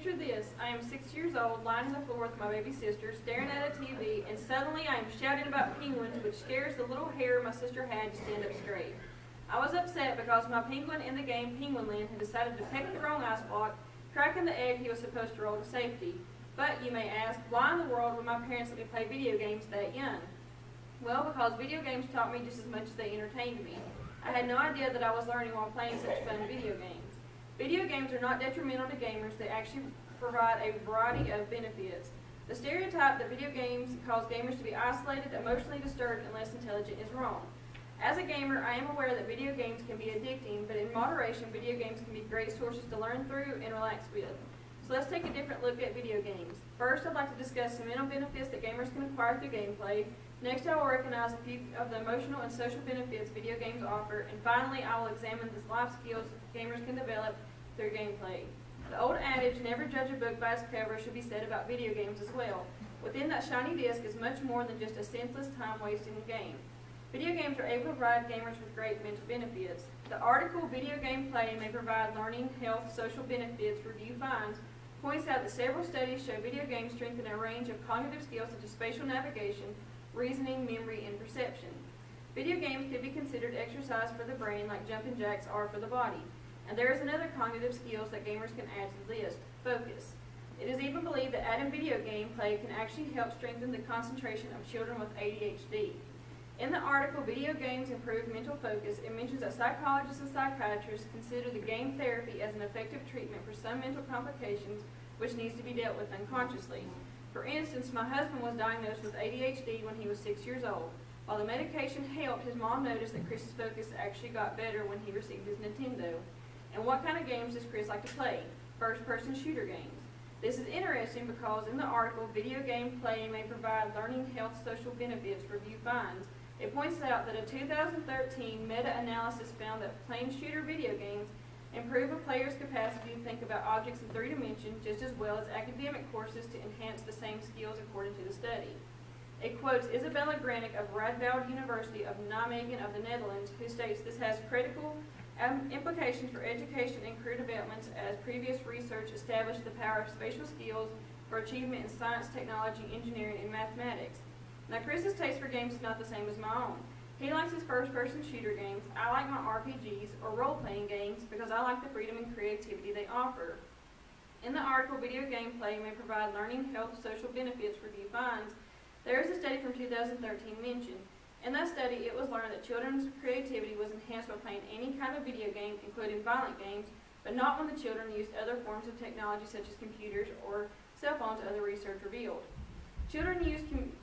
Picture this, I am 6 years old, lying on the floor with my baby sister, staring at a TV, and suddenly I am shouting about penguins, which scares the little hair my sister had to stand up straight. I was upset because my penguin in the game Penguin Land had decided to peck the wrong ice block, cracking the egg he was supposed to roll to safety. But, you may ask, why in the world would my parents let me play video games that young? Well, because video games taught me just as much as they entertained me. I had no idea that I was learning while playing such fun video games. Video games are not detrimental to gamers, they actually provide a variety of benefits. The stereotype that video games cause gamers to be isolated, emotionally disturbed, and less intelligent is wrong. As a gamer, I am aware that video games can be addicting, but in moderation, video games can be great sources to learn through and relax with. So let's take a different look at video games. First, I'd like to discuss some mental benefits that gamers can acquire through gameplay. Next, I will recognize a few of the emotional and social benefits video games offer. And finally, I will examine the life skills gamers can develop through gameplay. The old adage, never judge a book by its cover, should be said about video games as well. Within that shiny disc is much more than just a senseless time-wasting game. Video games are able to provide gamers with great mental benefits. The article, Video Game Play May Provide Learning, Health, Social Benefits, Review finds, points out that several studies show video games strengthen a range of cognitive skills such as spatial navigation, reasoning, memory, and perception. Video games could be considered exercise for the brain like jumping jacks are for the body. And there is another cognitive skills that gamers can add to the list, focus. It is even believed that adding video game play can actually help strengthen the concentration of children with ADHD. In the article, Video Games Improve Mental Focus, it mentions that psychologists and psychiatrists consider the game therapy as an effective treatment for some mental complications which needs to be dealt with unconsciously. For instance, my husband was diagnosed with ADHD when he was 6 years old. While the medication helped, his mom noticed that Chris's focus actually got better when he received his Nintendo. And what kind of games does Chris like to play? First-person shooter games. This is interesting because in the article, Video Game Play May Provide Learning, Health, Social Benefits, Review finds, it points out that a 2013 meta-analysis found that playing shooter video games improve a player's capacity to think about objects in 3 dimensions just as well as academic courses to enhance the same skills according to the study. It quotes Isabella Granick of Radboud University of Nijmegen of the Netherlands, who states this has critical implications for education and career developments as previous research established the power of spatial skills for achievement in science, technology, engineering, and mathematics. Now, Chris's taste for games is not the same as my own. He likes his first-person shooter games. I like my RPGs, or role-playing games, because I like the freedom and creativity they offer. In the article, Video Game Play May Provide Learning, Health, Social Benefits, Review finds, there is a study from 2013 mentioned. In that study, it was learned that children's creativity was enhanced by playing any kind of video game, including violent games, but not when the children used other forms of technology such as computers or cell phones, other research revealed. Children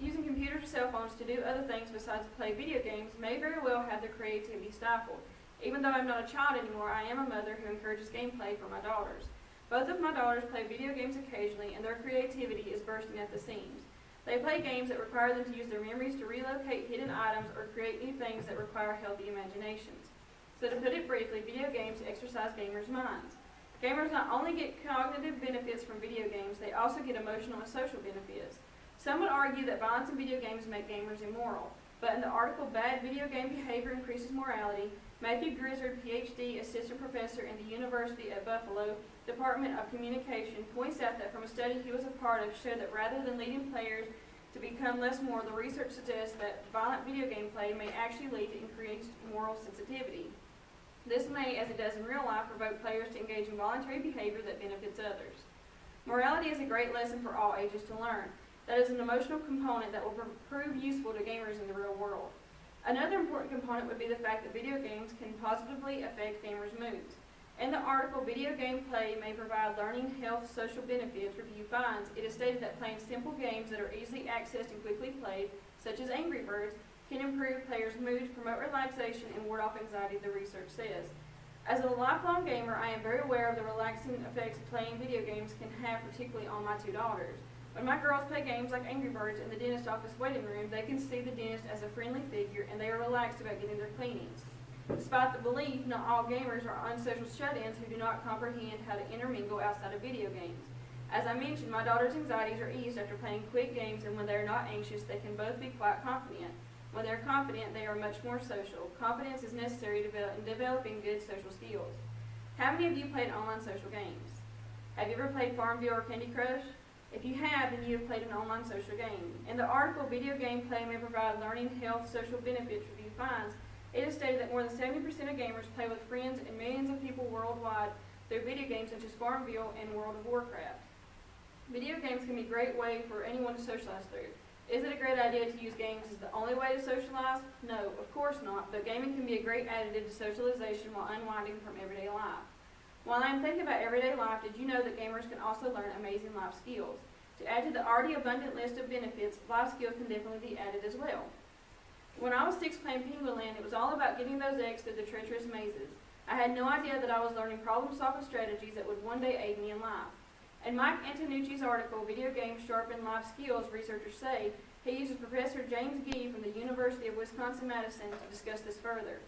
using computers or cell phones to do other things besides play video games may very well have their creativity stifled. Even though I'm not a child anymore, I am a mother who encourages gameplay for my daughters. Both of my daughters play video games occasionally, and their creativity is bursting at the seams. They play games that require them to use their memories to relocate hidden items or create new things that require healthy imaginations. So to put it briefly, video games exercise gamers' minds. Gamers not only get cognitive benefits from video games, they also get emotional and social benefits. Some would argue that violence in video games make gamers immoral, but in the article Bad Video Game Behavior Increases Morality, Matthew Grizzard, PhD, assistant professor in the University at Buffalo, Department of Communication, points out that from a study he was a part of showed that rather than leading players to become less moral, the research suggests that violent video game play may actually lead to increased moral sensitivity. This may, as it does in real life, provoke players to engage in voluntary behavior that benefits others. Morality is a great lesson for all ages to learn. That is an emotional component that will prove useful to gamers in the real world. Another important component would be the fact that video games can positively affect gamers' moods. In the article, Video Game Play May Provide Learning, Health, Social Benefits, Review finds, it is stated that playing simple games that are easily accessed and quickly played, such as Angry Birds, can improve players' moods, promote relaxation, and ward off anxiety, the research says. As a lifelong gamer, I am very aware of the relaxing effects playing video games can have, particularly on my 2 daughters. When my girls play games like Angry Birds in the dentist office waiting room, they can see the dentist as a friendly figure and they are relaxed about getting their cleanings. Despite the belief, not all gamers are unsocial shut-ins who do not comprehend how to intermingle outside of video games. As I mentioned, my daughter's anxieties are eased after playing quick games, and when they are not anxious, they can both be quite confident. When they are confident, they are much more social. Confidence is necessary in developing good social skills. How many of you played online social games? Have you ever played Farmville or Candy Crush? If you have, then you have played an online social game. In the article, video game play may provide learning, health, social benefits review finds, it is stated that more than 70% of gamers play with friends and millions of people worldwide through video games such as Farmville and World of Warcraft. Video games can be a great way for anyone to socialize through. Is it a great idea to use games as the only way to socialize? No, of course not, but gaming can be a great additive to socialization while unwinding from everyday life. While I am thinking about everyday life, did you know that gamers can also learn amazing life skills? To add to the already abundant list of benefits, life skills can definitely be added as well. When I was 6 playing Penguin Land, it was all about getting those eggs through the treacherous mazes. I had no idea that I was learning problem-solving strategies that would one day aid me in life. In Mike Antonucci's article, Video Games Sharpen Life Skills, researchers say, he uses Professor James Gee from the University of Wisconsin-Madison to discuss this further.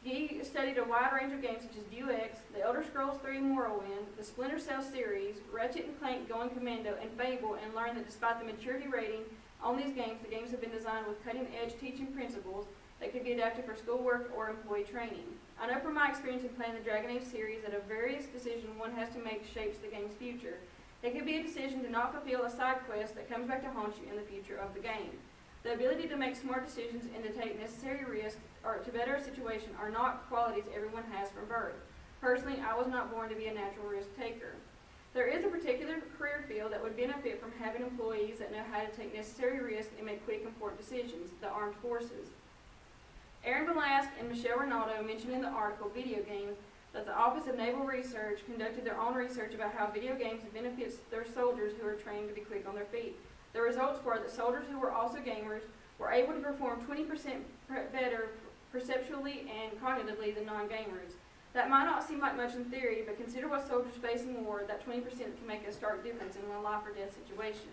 Gee studied a wide range of games such as Deus Ex, The Elder Scrolls III Morrowind, the Splinter Cell series, Ratchet & Clank Going Commando, and Fable, and learned that despite the maturity rating on these games, the games have been designed with cutting-edge teaching principles that could be adapted for schoolwork or employee training. I know from my experience in playing the Dragon Age series that a various decision one has to make shapes the game's future. It could be a decision to not fulfill a side quest that comes back to haunt you in the future of the game. The ability to make smart decisions and to take necessary risks or to better a situation are not qualities everyone has from birth. Personally, I was not born to be a natural risk taker. There is a particular career field that would benefit from having employees that know how to take necessary risks and make quick, important decisions: the armed forces. Aaron Velasque and Michelle Ronaldo mentioned in the article Video Games that the Office of Naval Research conducted their own research about how video games benefits their soldiers who are trained to be quick on their feet. The results were that soldiers who were also gamers were able to perform 20% better perceptually and cognitively than non-gamers. That might not seem like much in theory, but consider what soldiers face in war. That 20% can make a stark difference in a life or death situation.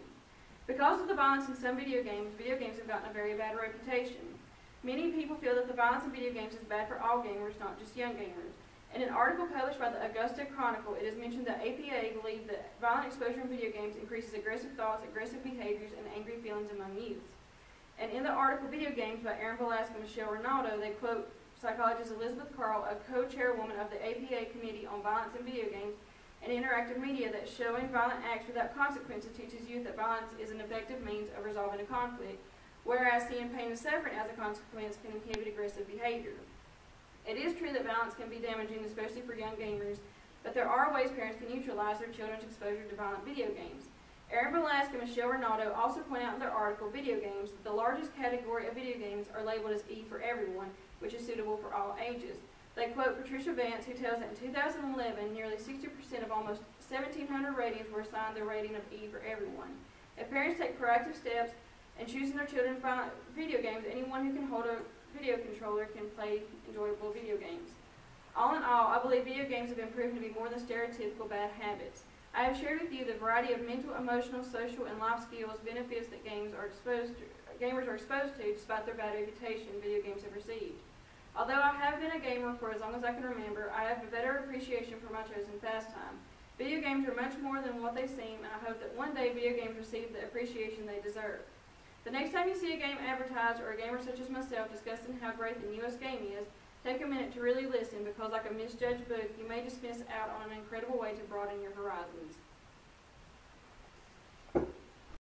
Because of the violence in some video games have gotten a very bad reputation. Many people feel that the violence in video games is bad for all gamers, not just young gamers. In an article published by the Augusta Chronicle, it is mentioned that APA believe that violent exposure in video games increases aggressive thoughts, aggressive behaviors, and angry feelings among youth. And in the article Video Games by Aaron Velasque and Michelle Ronaldo, they quote psychologist Elizabeth Carl, a co-chairwoman of the APA Committee on Violence in Video Games and Interactive Media, that showing violent acts without consequences teaches youth that violence is an effective means of resolving a conflict, whereas seeing pain and suffering as a consequence can inhibit aggressive behavior. It is true that violence can be damaging, especially for young gamers, but there are ways parents can neutralize their children's exposure to violent video games. Aaron Velasque and Michelle Ronaldo also point out in their article, Video Games, that the largest category of video games are labeled as E for everyone, which is suitable for all ages. They quote Patricia Vance, who tells that in 2011, nearly 60% of almost 1,700 ratings were assigned the rating of E for everyone. If parents take proactive steps in choosing their children video games, anyone who can hold a video controller can play enjoyable video games. All in all, I believe video games have been proven to be more than stereotypical bad habits. I have shared with you the variety of mental, emotional, social, and life skills benefits that gamers are exposed to despite their bad reputation video games have received. Although I have been a gamer for as long as I can remember, I have a better appreciation for my chosen pastime. Video games are much more than what they seem, and I hope that one day video games receive the appreciation they deserve. The next time you see a game advertised or a gamer such as myself discussing how great the newest game is, take a minute to really listen, because like a misjudged book, you may just miss out on an incredible way to broaden your horizons.